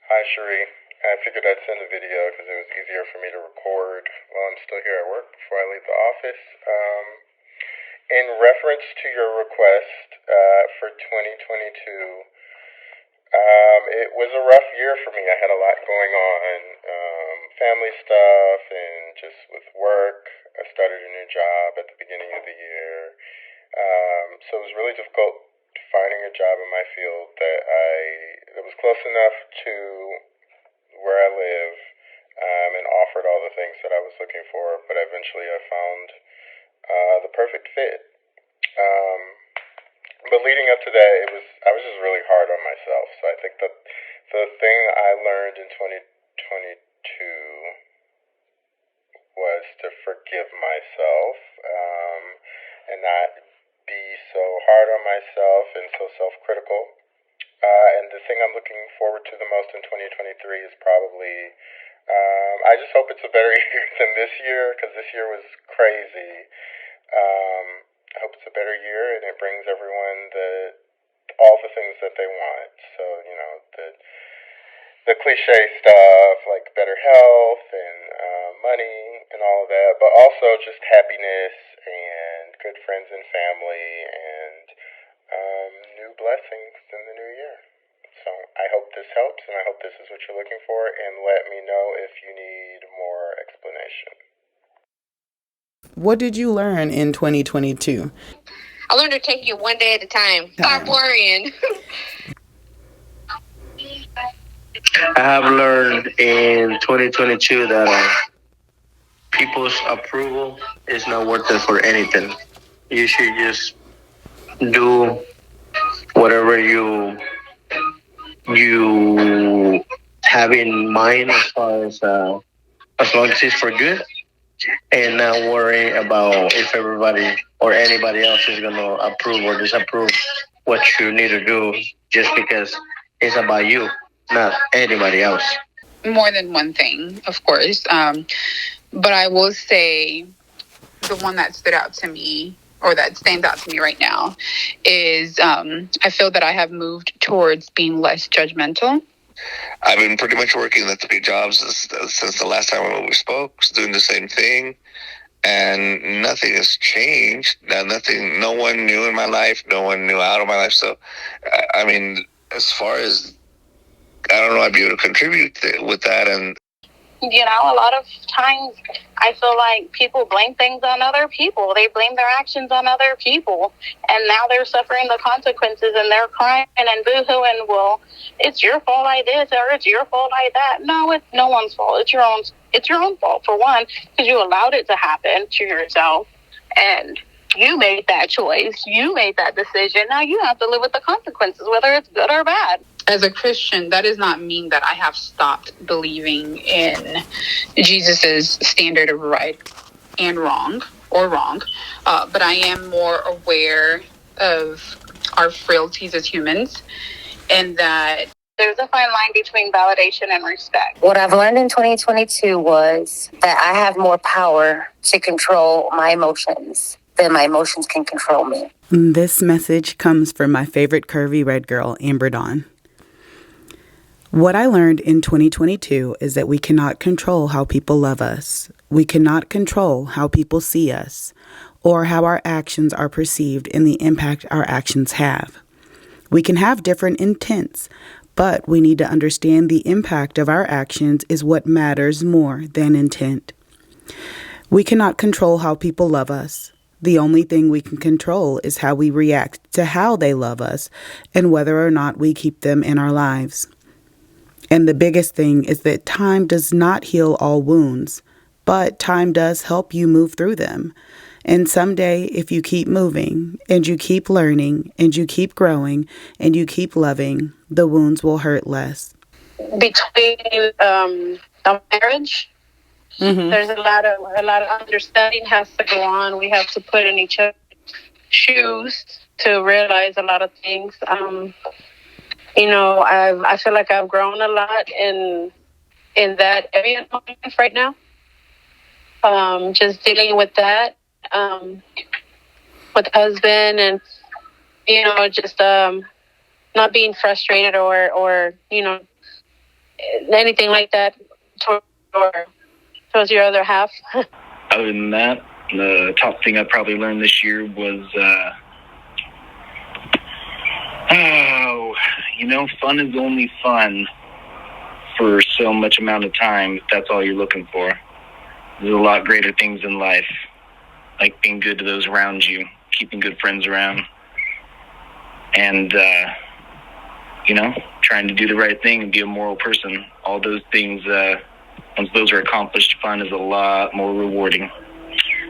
Hi, Cherie. I figured I'd send a video because it was easier for me to record while I'm still here at work before I leave the office. In reference to your request for 2022, it was a rough year for me. I had a lot going on, family stuff and just with work. I started a new job at the beginning of the year. So it was really difficult finding a job in my field that was close enough to where I live, and offered all the things that I was looking for. But eventually, I found the perfect fit. But leading up to that, I was just really hard on myself. So I think that the thing I learned in 2022 was to forgive myself, and not be so hard on myself and so self-critical. And the thing I'm looking forward to the most in 2023 is probably, I just hope it's a better year than this year, because this year was crazy. I hope it's a better year and it brings everyone all the things that they want. So, the cliche stuff like better health and money and all of that, but also just happiness and good friends and family and new blessings in the new year. So I hope this helps, and I hope this is what you're looking for, and let me know if you need more explanation. What did you learn in 2022? I learned to take it one day at a time. Stop worrying. I have learned in 2022 that people's approval is not worth it for anything. You should just do whatever you have in mind as long as it's for good, and not worry about if everybody or anybody else is going to approve or disapprove what you need to do, just because it's about you, not anybody else. More than one thing, of course. But I will say the one that stood out to me, or that stands out to me right now, is I feel that I have moved towards being less judgmental. I've been pretty much working the 3 jobs since the last time we spoke, doing the same thing, and nothing has changed. No one new in my life, no one new out of my life. So, I mean, as far as, I don't know, I'd be able to contribute with that. And a lot of times I feel like people blame things on other people. They blame their actions on other people, and now they're suffering the consequences, and they're crying and boo-hooing, well, it's your fault I did, or it's your fault I that. No, it's no one's fault. It's your own fault, for one, because you allowed it to happen to yourself, and you made that choice. You made that decision. Now you have to live with the consequences, whether it's good or bad. As a Christian, that does not mean that I have stopped believing in Jesus's standard of right and wrong, but I am more aware of our frailties as humans, and that there's a fine line between validation and respect. What I've learned in 2022 was that I have more power to control my emotions than my emotions can control me. This message comes from my favorite curvy red girl, Amber Dawn. What I learned in 2022 is that we cannot control how people love us. We cannot control how people see us, or how our actions are perceived and the impact our actions have. We can have different intents, but we need to understand the impact of our actions is what matters more than intent. We cannot control how people love us. The only thing we can control is how we react to how they love us and whether or not we keep them in our lives. And the biggest thing is that time does not heal all wounds, but time does help you move through them. And someday, if you keep moving, and you keep learning, and you keep growing, and you keep loving, the wounds will hurt less. Between a marriage, there's a lot of understanding has to go on. We have to put in each other's shoes to realize a lot of things. I feel like I've grown a lot in that area in my life right now. Just dealing with that, with husband, and just not being frustrated or anything like that towards your other half. Other than that, the top thing I probably learned this year was, fun is only fun for so much amount of time if that's all you're looking for. There's a lot greater things in life, like being good to those around you, keeping good friends around, and, trying to do the right thing and be a moral person. All those things, once those are accomplished, fun is a lot more rewarding.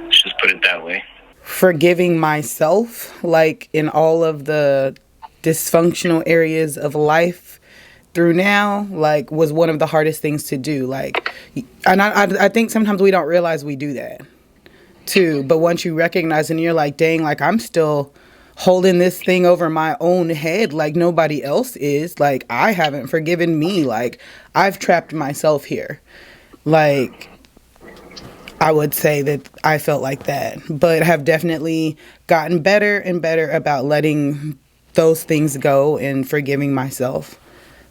Let's just put it that way. Forgiving myself, like in all of the dysfunctional areas of life through now, like, was one of the hardest things to do. Like, and I think sometimes we don't realize we do that too. But once you recognize and you're like, dang, like, I'm still holding this thing over my own head like nobody else is. Like, I haven't forgiven me. Like, I've trapped myself here. Like, I would say that I felt like that, but have definitely gotten better and better about letting those things go and forgiving myself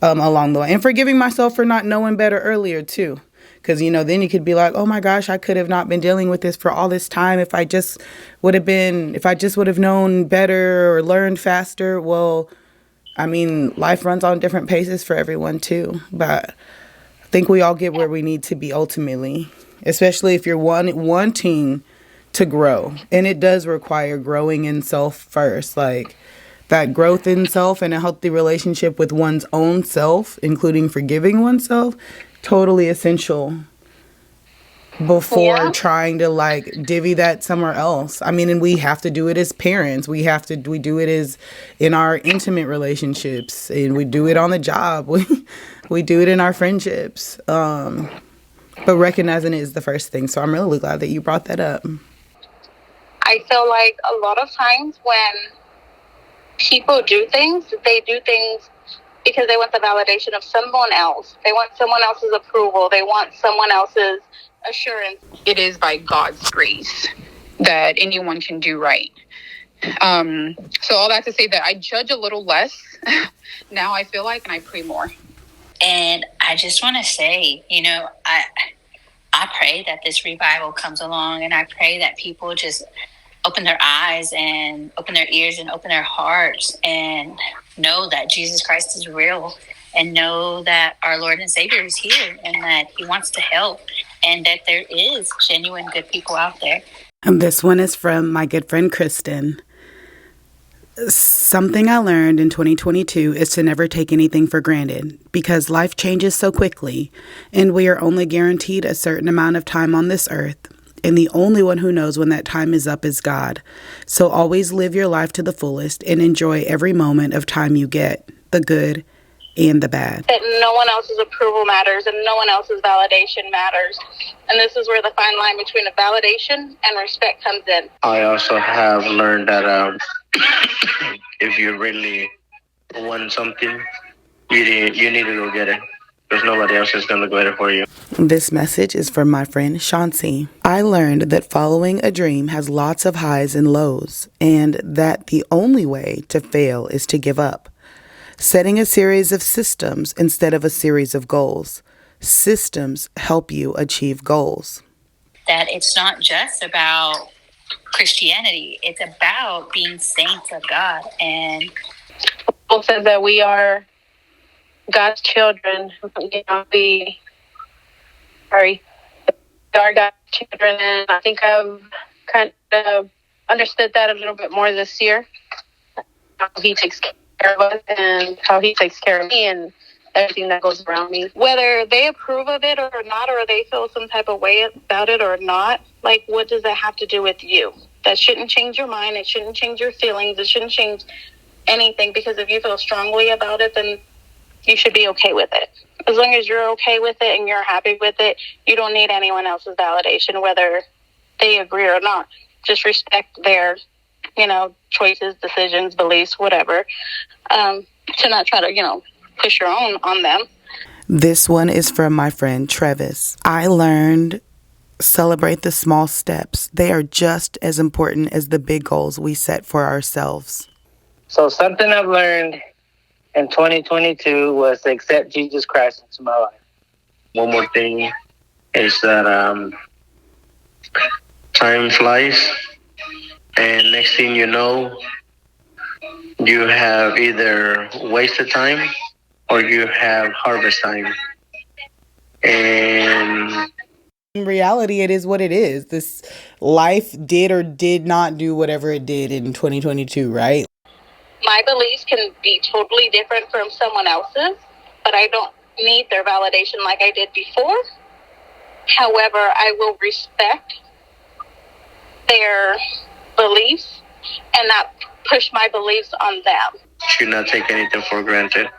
along the way, and forgiving myself for not knowing better earlier too. Because, then you could be like, oh my gosh, I could have not been dealing with this for all this time if I just would have known better or learned faster. Well, I mean, life runs on different paces for everyone too. But I think we all get where we need to be ultimately, especially if you're wanting to grow. And it does require growing in self first. Like, that growth in self and a healthy relationship with one's own self, including forgiving oneself, totally essential before trying to like divvy that somewhere else. I mean, and we have to do it as parents. We do it as in our intimate relationships, and we do it on the job. We do it in our friendships. But recognizing it is the first thing. So I'm really glad that you brought that up. I feel like a lot of times when people do things, they do things because they want the validation of someone else. They want someone else's approval. They want someone else's assurance. It is by God's grace that anyone can do right. So all that to say that I judge a little less now, I feel like, and I pray more. And I just want to say, I pray that this revival comes along, and I pray that people just open their eyes and open their ears and open their hearts and know that Jesus Christ is real, and know that our Lord and Savior is here, and that he wants to help, and that there is genuine good people out there. And this one is from my good friend Kristen. Something I learned in 2022 is to never take anything for granted, because life changes so quickly, and we are only guaranteed a certain amount of time on this earth. And the only one who knows when that time is up is God. So always live your life to the fullest and enjoy every moment of time you get, the good and the bad. That no one else's approval matters and no one else's validation matters. And this is where the fine line between a validation and respect comes in. I also have learned that if you really want something, you need to go get it. Because nobody else is going to go there for you. This message is from my friend Chauncey. I learned that following a dream has lots of highs and lows, and that the only way to fail is to give up. Setting a series of systems instead of a series of goals. Systems help you achieve goals. That it's not just about Christianity. It's about being saints of God. And Paul says that we are God's children. We are God's children, and I think I've kind of understood that a little bit more this year. How he takes care of us and how he takes care of me and everything that goes around me. Whether they approve of it or not, or they feel some type of way about it or not, like, what does that have to do with you? That shouldn't change your mind. It shouldn't change your feelings. It shouldn't change anything, because if you feel strongly about it, then you should be okay with it. As long as you're okay with it and you're happy with it, you don't need anyone else's validation, whether they agree or not. Just respect their, choices, decisions, beliefs, whatever. To not try to, push your own on them. This one is from my friend Travis. I learned celebrate the small steps. They are just as important as the big goals we set for ourselves. So something I've learned in 2022 was to accept Jesus Christ into my life. One more thing is that time flies, and next thing you know, you have either wasted time or you have harvest time. And in reality, it is what it is. This life did or did not do whatever it did in 2022, right? My beliefs can be totally different from someone else's, but I don't need their validation like I did before. However, I will respect their beliefs and not push my beliefs on them. should not take anything for granted.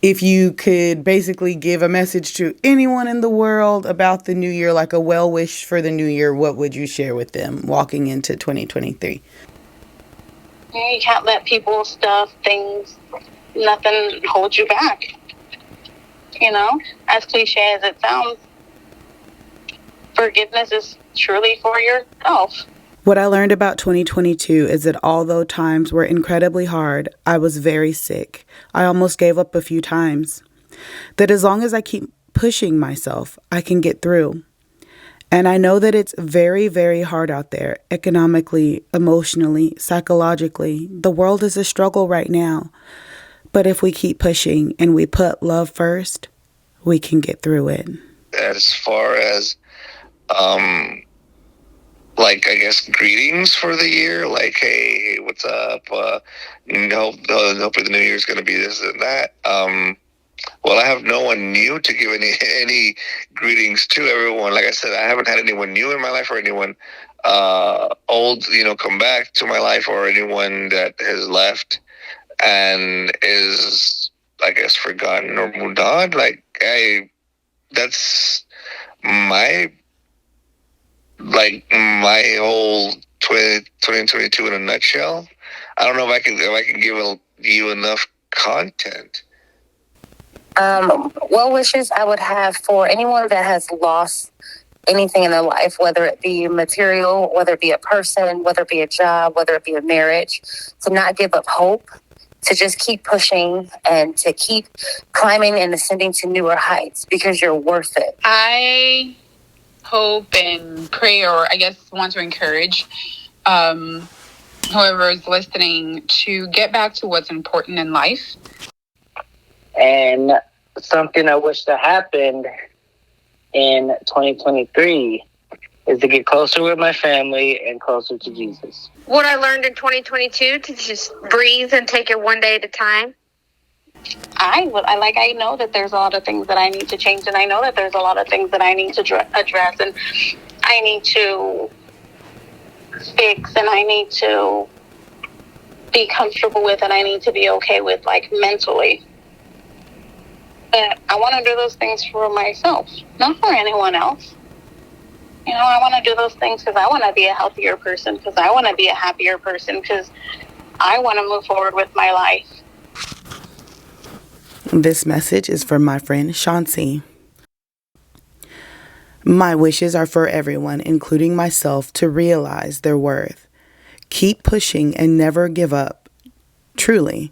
If you could basically give a message to anyone in the world about the new year, like a well wish for the new year, what would you share with them walking into 2023? You can't let people, stuff, things, nothing hold you back. You know, as cliche as it sounds, forgiveness is truly for yourself. What I learned about 2022 is that although times were incredibly hard, I was very sick. I almost gave up a few times. That as long as I keep pushing myself, I can get through. And I know that it's very, very hard out there, economically, emotionally, psychologically. The world is a struggle right now. But if we keep pushing and we put love first, we can get through it. As far as, like, I guess, greetings for the year, like, hey, what's up? Hopefully the new year's going to be this and that. Well, I have no one new to give any greetings to everyone. Like I said, I haven't had anyone new in my life or anyone old, come back to my life, or anyone that has left and is, I guess, forgotten or moved on. Like, that's my whole 2022 in a nutshell. I don't know if I can give you enough content. Well wishes I would have for anyone that has lost anything in their life, whether it be material, whether it be a person, whether it be a job, whether it be a marriage, to not give up hope, to just keep pushing and to keep climbing and ascending to newer heights, because you're worth it. I hope and pray, or I guess want to encourage whoever is listening to get back to what's important in life. And something I wish that happened in 2023 is to get closer with my family and closer to Jesus. What I learned in 2022, to just breathe and take it one day at a time. I know that there's a lot of things that I need to change, and I know that there's a lot of things that I need to address, and I need to fix, and I need to be comfortable with, and I need to be okay with, like, mentally. But I want to do those things for myself, not for anyone else. I want to do those things because I want to be a healthier person, because I want to be a happier person, because I want to move forward with my life. This message is from my friend Chauncey. My wishes are for everyone, including myself, to realize their worth. Keep pushing and never give up. Truly,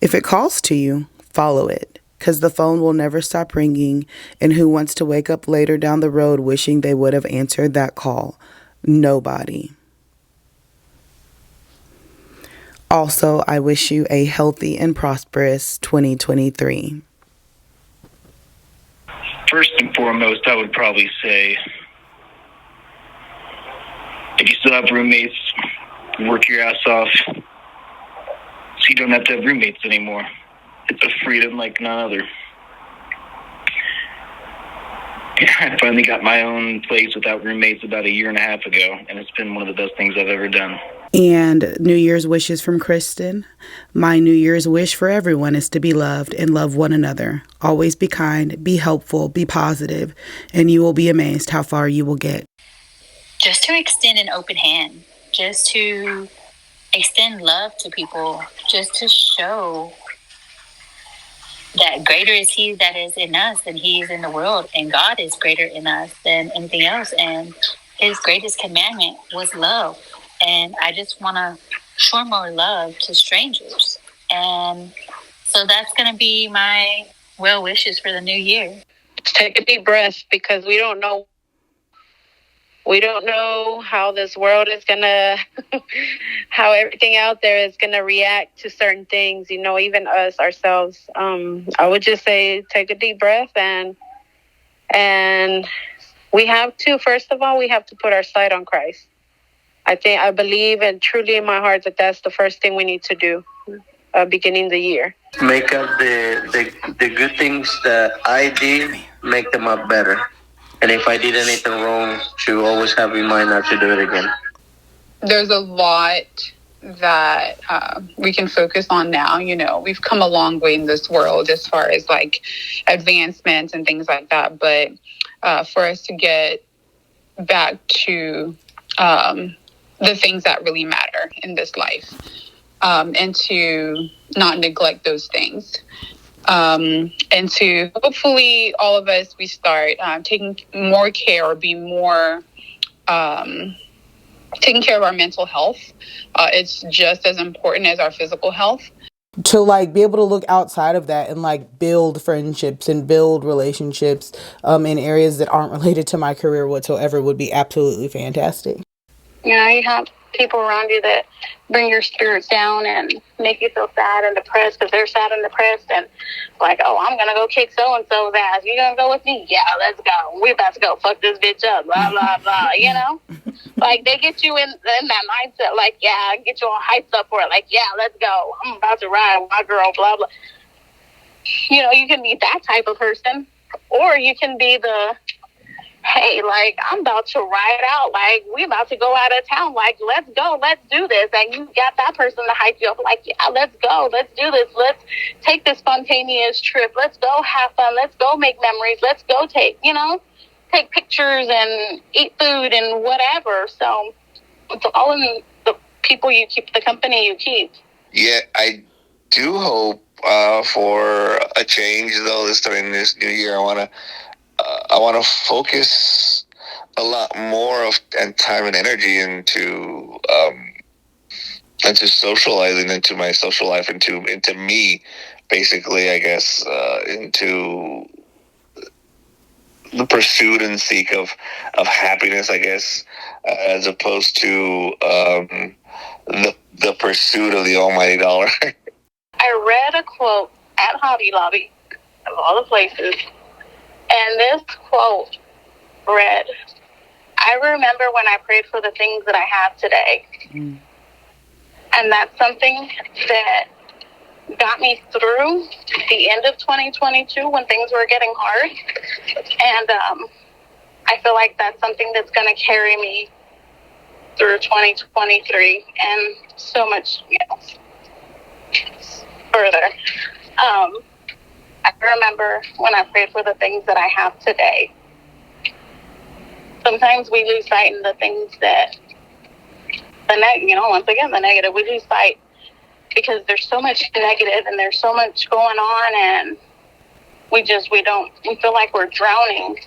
if it calls to you, follow it, because the phone will never stop ringing, and who wants to wake up later down the road wishing they would have answered that call? Nobody. Also, I wish you a healthy and prosperous 2023. First and foremost, I would probably say, if you still have roommates, work your ass off so you don't have to have roommates anymore. It's a freedom like none other. I finally got my own place without roommates about 1.5 years ago, and it's been one of the best things I've ever done. And New Year's wishes from Kristen. My New Year's wish for everyone is to be loved and love one another. Always be kind, be helpful, be positive, and you will be amazed how far you will get. Just to extend an open hand, just to extend love to people, just to show that greater is He that is in us than He is in the world, and God is greater in us than anything else, and His greatest commandment was love. And I just want to show more love to strangers. And so that's going to be my well wishes for the new year. Take a deep breath, because we don't know how this world is gonna how everything out there is gonna react to certain things, even us ourselves. I would just say take a deep breath, and we have to, first of all, we have to put our sight on Christ. I believe and truly in my heart that that's the first thing we need to do beginning the year. Make up the good things that I did, make them up better. And if I did anything wrong, to always have in mind not to do it again. There's a lot that we can focus on now. We've come a long way in this world as far as like advancements and things like that. But for us to get back to the things that really matter in this life, and to not neglect those things. And to hopefully all of us, we start taking more care, or be more taking care of our mental health. It's just as important as our physical health. To like be able to look outside of that and like build friendships and build relationships in areas that aren't related to my career whatsoever would be absolutely fantastic. You have people around you that bring your spirits down and make you feel sad and depressed because they're sad and depressed, and like, oh, I'm gonna go kick so and so's ass. You gonna go with me? Yeah, let's go. We're about to go fuck this bitch up. Blah blah blah. Like they get you in that mindset. Like, yeah, get you all hyped up for it. Like, yeah, let's go. I'm about to ride with my girl. Blah blah. You can be that type of person, or you can be the, hey, like, I'm about to ride out. Like, we about to go out of town. Like, let's go. Let's do this. And you got that person to hype you up. Like, yeah, let's go. Let's do this. Let's take this spontaneous trip. Let's go have fun. Let's go make memories. Let's go take pictures and eat food and whatever. So it's all in the people you keep, the company you keep. Yeah, I do hope for a change, though, during this new year. I want to focus a lot more of time and energy into socializing, into my social life, into me, basically, I guess, into the pursuit and seek of happiness, I guess, as opposed to the pursuit of the almighty dollar. I read a quote at Hobby Lobby, of all the places, and this quote read, I remember when I prayed for the things that I have today. Mm. And that's something that got me through the end of 2022 when things were getting hard. And I feel like that's something that's going to carry me through 2023 and so much further. I remember when I prayed for the things that I have today. Sometimes we lose sight in the things that, once again, the negative, we lose sight because there's so much negative and there's so much going on, and we feel like we're drowning,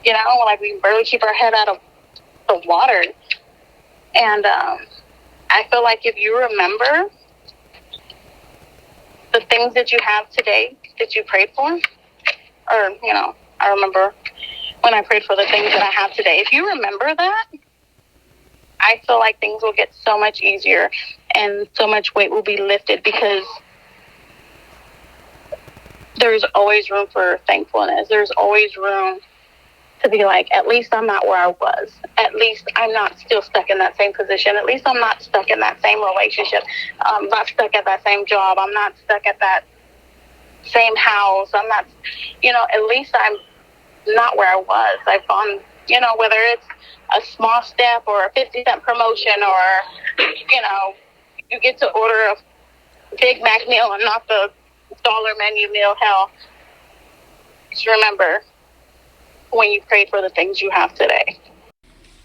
like we barely keep our head out of the water. And I feel like if you remember the things that you have today that you prayed for, or, I remember when I prayed for the things that I have today. If you remember that, I feel like things will get so much easier and so much weight will be lifted, because there's always room for thankfulness. There's always room to be like, at least I'm not where I was. At least I'm not still stuck in that same position. At least I'm not stuck in that same relationship. I'm not stuck at that same job. I'm not stuck at that same house. I'm not, at least I'm not where I was. I've gone, whether it's a small step or a 50-cent promotion, or, you get to order a Big Mac meal and not the dollar menu meal. Hell, just remember when you prayed for the things you have today.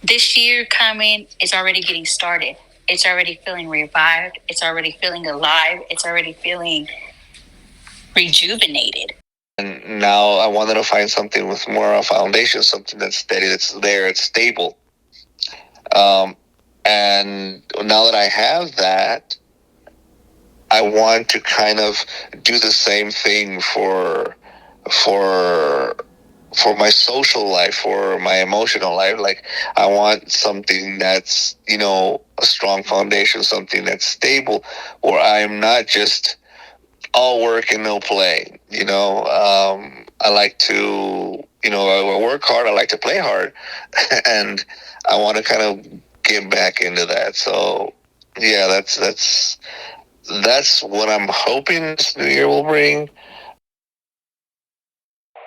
This year coming is already getting started. It's already feeling revived. It's already feeling alive. It's already feeling rejuvenated. And now I wanted to find something with more of a foundation, something that's steady, that's there, it's stable. And now that I have that, I want to kind of do the same thing for my social life, for my emotional life. Like, I want something that's, a strong foundation, something that's stable, where I'm not just all work and no play. I like to, I work hard, I like to play hard, and I want to kind of get back into that. So yeah, that's what I'm hoping this new year will bring.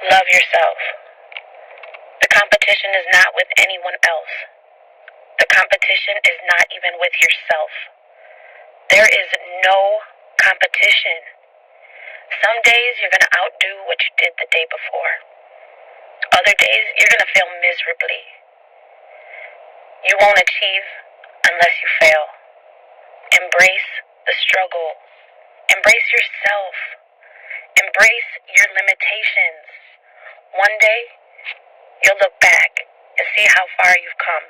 Love yourself. The competition is not with anyone else. The competition is not even with yourself. There is no competition. Some days you're going to outdo what you did the day before. Other days you're going to fail miserably. You won't achieve unless you fail. Embrace the struggle. Embrace yourself. Embrace your limitations. One day, you'll look back and see how far you've come.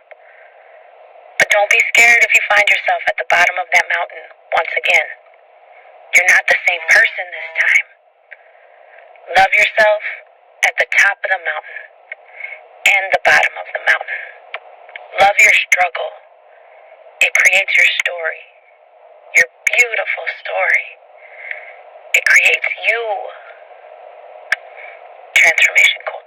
But don't be scared if you find yourself at the bottom of that mountain once again. You're not the same person this time. Love yourself at the top of the mountain and the bottom of the mountain. Love your struggle. It creates your story, your beautiful story. It creates you. Transformation Course.